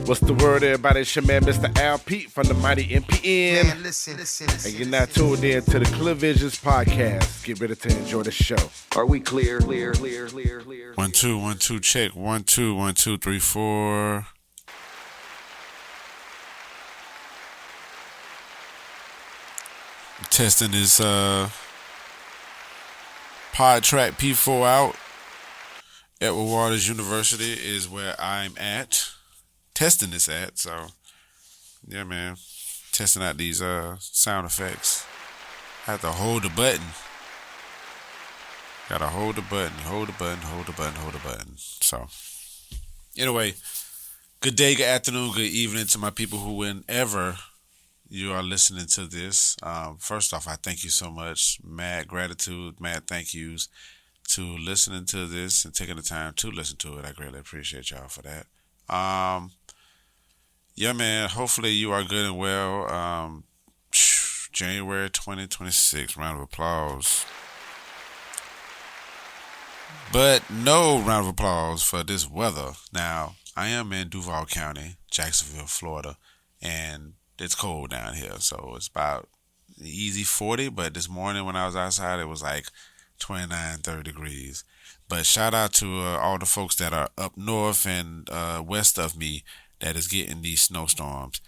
What's the word, everybody? It's your man, Mr. Al Pete from the mighty MPN. Man, listen. And you're now tuned in to the Clear Visions podcast. Get ready to enjoy the show. Are we clear? 1 2 1 2 check 1 2 1 2 3 4. Testing this pod track P4 out. Edward Waters University is where I'm at. Testing this at, so yeah, man. Testing out these sound effects. I have to hold the button. Gotta hold the button, hold the button, hold the button, hold the button. So, anyway, good day, good afternoon, good evening to my people who, whenever you are listening to this. First off, I thank you so much. Mad gratitude, mad thank yous to listening to this and taking the time to listen to it. I greatly appreciate y'all for that. Yeah, man, hopefully you are good and well. January 2026, round of applause. But no round of applause for this weather. Now, I am in Duval County, Jacksonville, Florida, and it's cold down here. So it's about easy 40, but this morning when I was outside, it was like 29, 30 degrees. But shout out to all the folks that are up north and west of me that is getting these snowstorms.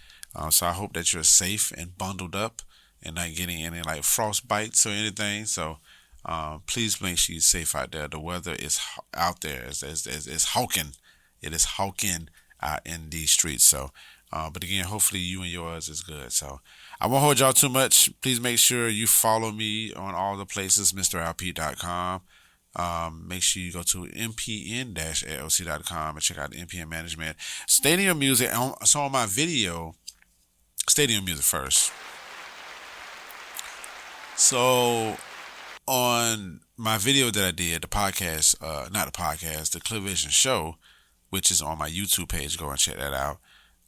So I hope that you're safe and bundled up and not getting any like frost bites or anything. So please make sure you're safe out there. The weather is out there. It's hawking. It is hawking out in these streets. So, but again, hopefully you and yours is good. So I won't hold y'all too much. Please make sure you follow me on all the places, MrLP.com. Make sure you go to mpn-lc.com and check out the MPN management. Stadium music. So on my video, stadium music first. So on my video that I did, the podcast, not the podcast, the Clear Vision show, which is on my YouTube page, go and check that out.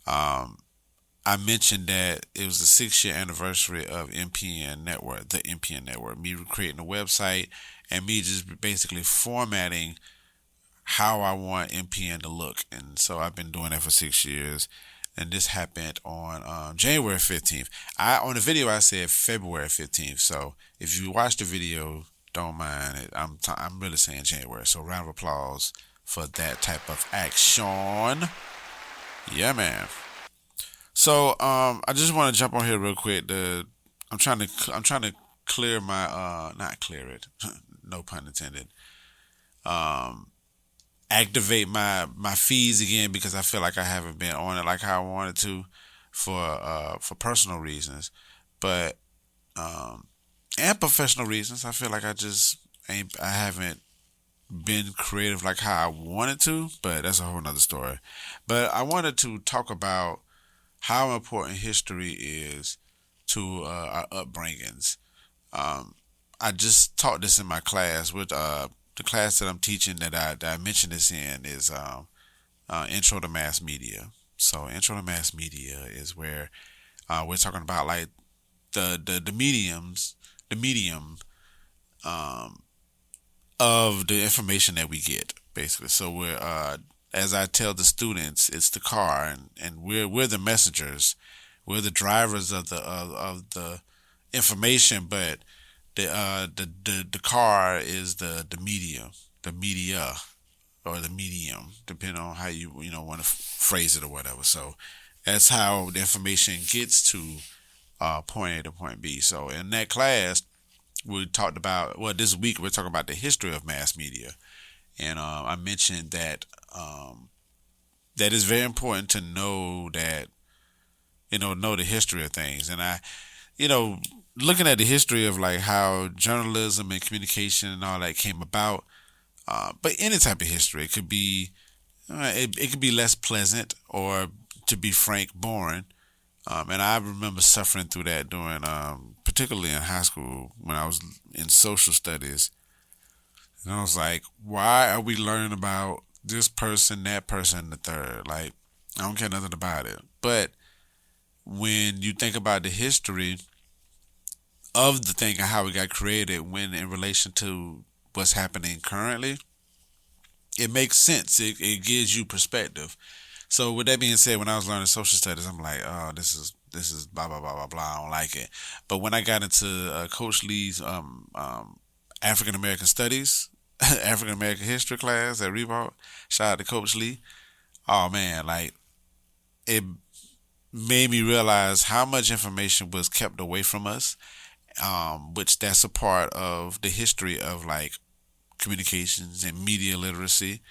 I mentioned that it was the 6-year anniversary of MPN Network, the MPN Network, me creating a website and me just basically formatting how I want MPN to look. And so I've been doing that for 6 years. And this happened on January 15th. On the video, I said February 15th. So if you watch the video, don't mind it. I'm really saying January. So round of applause for that type of action. Yeah, man. So I just want to jump on here real quick. I'm trying to clear my not clear it, no pun intended. Activate my feeds again because I feel like I haven't been on it like how I wanted to for personal reasons, but and professional reasons. I feel like I haven't been creative like how I wanted to, but that's a whole nother story. But I wanted to talk about how important history is to our upbringings. I just taught this in my class with the class that I'm teaching that I mentioned this in is Intro to Mass Media. So Intro to Mass Media is where we're talking about like the medium of the information that we get, basically. So we're as I tell the students, it's the car, and we're the messengers, we're the drivers of the information, but the car is the media, or the medium, depending on how you want to phrase it or whatever. So that's how the information gets to point A to point B. So in that class, we talked about, this week we're talking about the history of mass media. And I mentioned that that is very important to know that, know the history of things. And I, looking at the history of like how journalism and communication and all that came about, but any type of history, it could be, it could be less pleasant or, to be frank, boring. And I remember suffering through that during, particularly in high school when I was in social studies. And I was like, why are we learning about this person, that person, the third? Like, I don't care nothing about it. But when you think about the history of the thing and how it got created, when in relation to what's happening currently, it makes sense. It gives you perspective. So with that being said, when I was learning social studies, I'm like, oh, this is blah blah blah blah blah. I don't like it. But when I got into Coach Lee's African American Studies, African American History class at Reebok, shout out to Coach Lee. Oh man, like it made me realize how much information was kept away from us, which that's a part of the history of like communications and media literacy,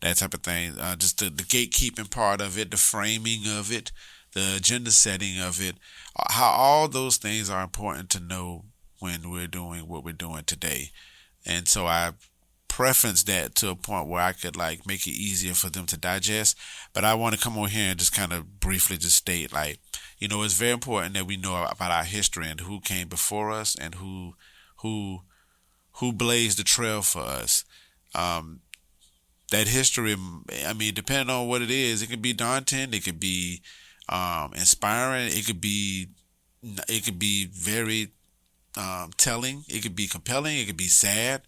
that type of thing. Just the gatekeeping part of it, the framing of it, the agenda setting of it, how all those things are important to know when we're doing what we're doing today. And so I preference that to a point where I could like make it easier for them to digest. But I want to come over here and just kind of briefly just state like, it's very important that we know about our history and who came before us and who who blazed the trail for us. Um, that history, I mean, depending on what it is, it could be daunting, it could be inspiring, it could be very telling, it could be compelling, it could be sad,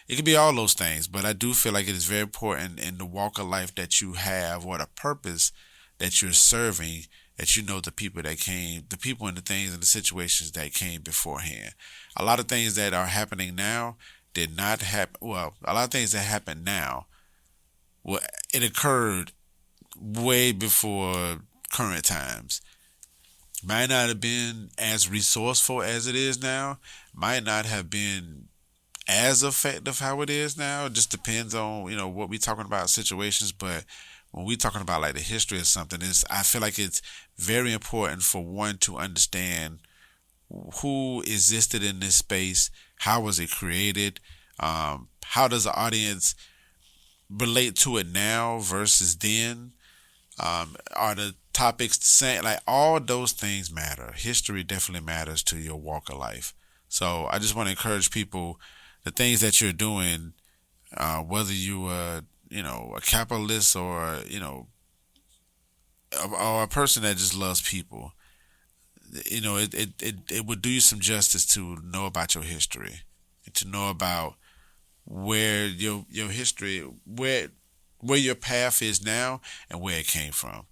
it could be all those things. But I do feel like it is very important in the walk of life that you have, or the purpose that you're serving, that you know the people and the things and the situations that came beforehand. A lot of things that are happening now did not happen. Well, a lot of things that happen now, well, it occurred way before current times. Might not have been as resourceful as it is now. Might not have been as effective how it is now. It just depends on what we talking about situations. But when we talking about like the history of something, I feel like it's very important for one to understand who existed in this space, how was it created, how does the audience relate to it now versus then. Are the topics the same? Like all those things matter. History definitely matters to your walk of life. So I just want to encourage people, the things that you're doing, whether you are, a capitalist or, or a person that just loves people, it would do you some justice to know about your history and to know about where your history, where your path is now and where it came from.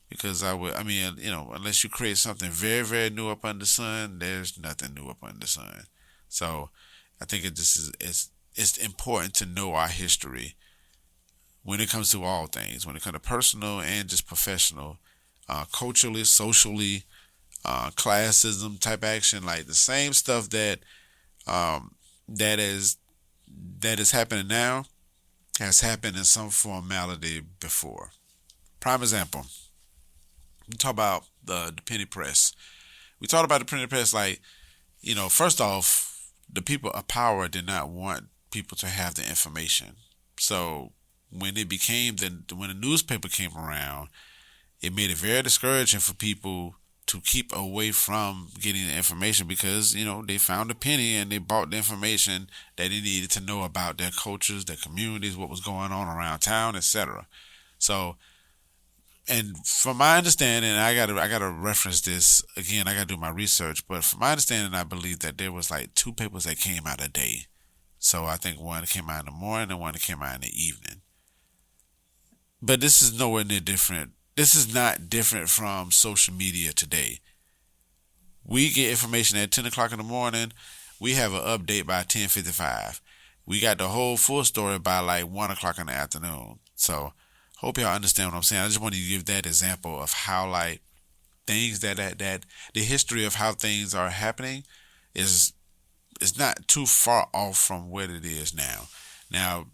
Because I mean, unless you create something very, very new up under the sun, there's nothing new up under the sun. So I think it just is, it's important to know our history when it comes to all things, when it comes to personal and just professional, culturally, socially, classism type action, like the same stuff um, that is that is happening now has happened in some formality before. Prime example, we talk about the penny press. We talked about the penny press like, first off, the people of power did not want people to have the information. So when when the newspaper came around, it made it very discouraging for people to keep away from getting the information because they found a penny and they bought the information that they needed to know about their cultures, their communities, what was going on around town, etc. So, and from my understanding, I gotta reference this again. I gotta do my research, but from my understanding, I believe that there was like two papers that came out a day. So I think one came out in the morning and one that came out in the evening. But this is nowhere near different. This is not different from social media today. We get information at 10 o'clock in the morning. We have an update by 10:55. We got the whole full story by like 1 o'clock in the afternoon. So hope y'all understand what I'm saying. I just wanted to give that example of how like things that the history of how things are happening is not too far off from what it is now. Now,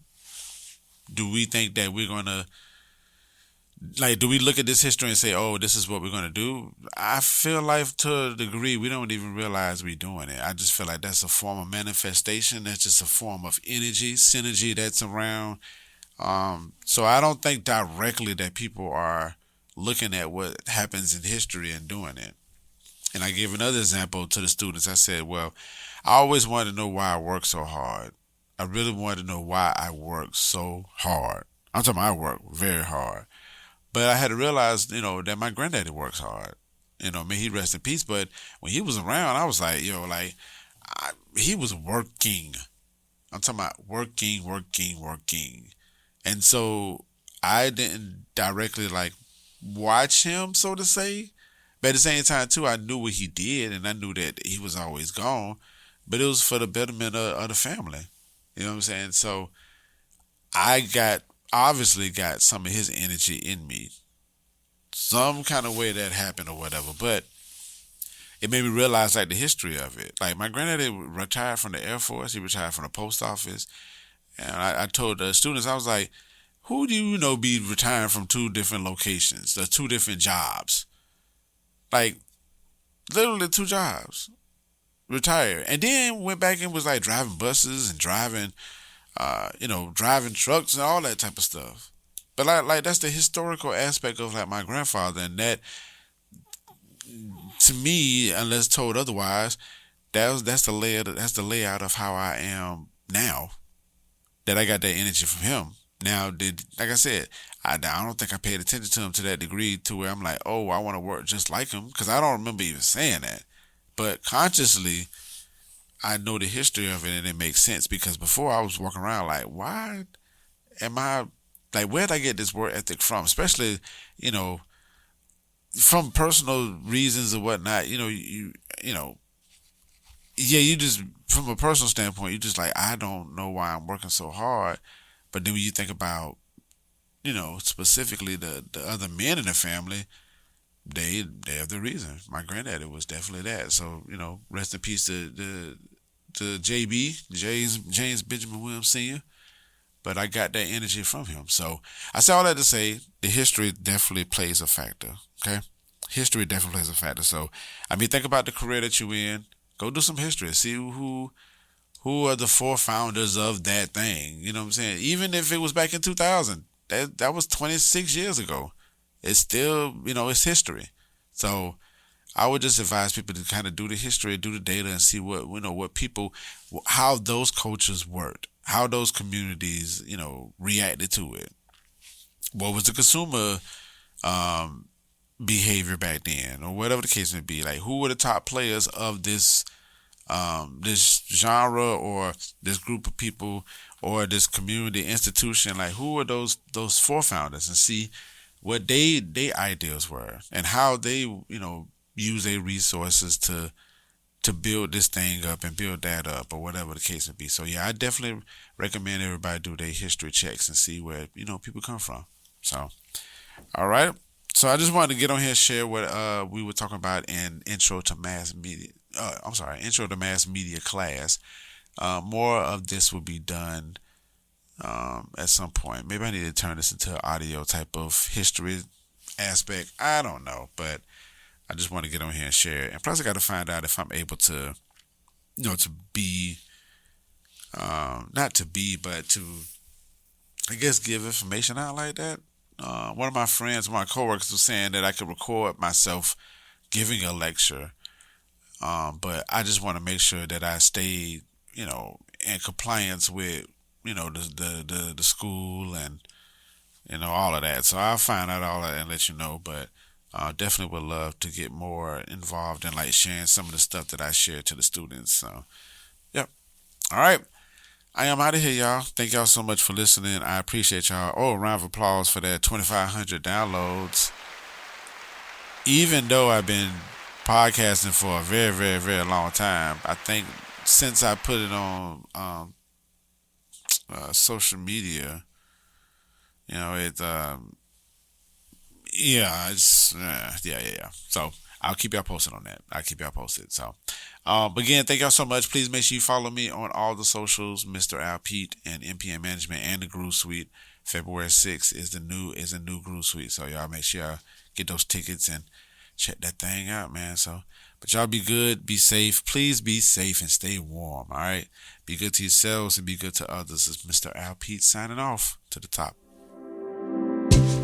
do we think that we're gonna do we look at this history and say, oh, this is what we're going to do? I feel like to a degree, we don't even realize we're doing it. I just feel like that's a form of manifestation. That's just a form of energy, synergy that's around. So I don't think directly that people are looking at what happens in history and doing it. And I gave another example to the students. I said, well, I always wanted to know why I work so hard. I really wanted to know why I work so hard. I'm talking about I work very hard. But I had to realize, that my granddaddy works hard. May he rest in peace. But when he was around, I was like, he was working. I'm talking about working. And so I didn't directly watch him, so to say. But at the same time, too, I knew what he did, and I knew that he was always gone. But it was for the betterment of the family. You know what I'm saying? So I obviously got some of his energy in me. Some kind of way that happened or whatever. But it made me realize like the history of it. Like my granddaddy retired from the Air Force. He retired from the post office. And I told the students, I was like, who do you know be retiring from two different locations, the two different jobs? Like literally two jobs. Retired. And then went back and was like driving buses and driving driving trucks and all that type of stuff. But like that's the historical aspect of like my grandfather, and that to me, unless told otherwise, that's the layout of how I am now. That I got that energy from him. Now, like I said, I don't think I paid attention to him to that degree to where I'm like, oh, I want to work just like him, because I don't remember even saying that. But consciously, I know the history of it, and it makes sense, because before I was walking around like, why am I like, where'd I get this work ethic from? Especially, from personal reasons or whatnot. You just, from a personal standpoint, you just like, I don't know why I'm working so hard. But then when you think about, specifically the other men in the family, they have the reason. My granddaddy was definitely that. So, rest in peace to JB, James Benjamin Williams Sr. But I got that energy from him. So I say all that to say the history definitely plays a factor. Okay? History definitely plays a factor. So, think about the career that you're in. Go do some history. See who are the four founders of that thing. You know what I'm saying? Even if it was back in 2000, that was 26 years ago. It's still, it's history. So I would just advise people to kind of do the history, do the data, and see what people, how those cultures worked, how those communities, reacted to it. What was the consumer behavior back then, or whatever the case may be? Like, who were the top players of this genre, or this group of people, or this community institution? Like, who were those forefounders, and see what they ideals were, and how they use their resources to build this thing up and build that up, or whatever the case may be. So yeah, I definitely recommend everybody do their history checks and see where people come from. So all right. So I just wanted to get on here and share what we were talking about in intro to mass media class. More of this will be done at some point. Maybe I need to turn this into an audio type of history aspect. I don't know, but I just want to get on here and share it. And plus, I got to find out if I'm able to, to be, not to be, but to, I guess, give information out like that. One of my friends, my coworkers, was saying that I could record myself giving a lecture. But I just want to make sure that I stay, in compliance with, the school and, all of that. So I'll find out all that and let you know. But definitely would love to get more involved in like sharing some of the stuff that I share to the students. So, yep. All right. I am out of here, y'all. Thank y'all so much for listening. I appreciate y'all. Oh, a round of applause for that 2,500 downloads. Even though I've been podcasting for a very, very, very long time, I think since I put it on social media, yeah. So I'll keep y'all posted on that. I'll keep y'all posted. So, but again, thank y'all so much. Please make sure you follow me on all the socials, Mr. Al Pete and MPN Management and the Groove Suite. February 6th is a new Groove Suite. So y'all make sure y'all get those tickets and check that thing out, man. So, but y'all be good, be safe. Please be safe and stay warm. All right. Be good to yourselves and be good to others. It's Mr. Al Pete signing off to the top.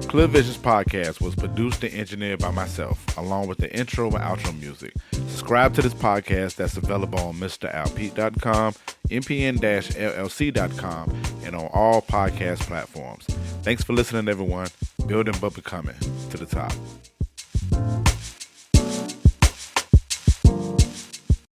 Clear Visions Podcast was produced and engineered by myself, along with the intro and outro music. Subscribe to this podcast that's available on MrAlPete.com, mpn-llc.com, and on all podcast platforms. Thanks for listening, everyone. Building but becoming to the top.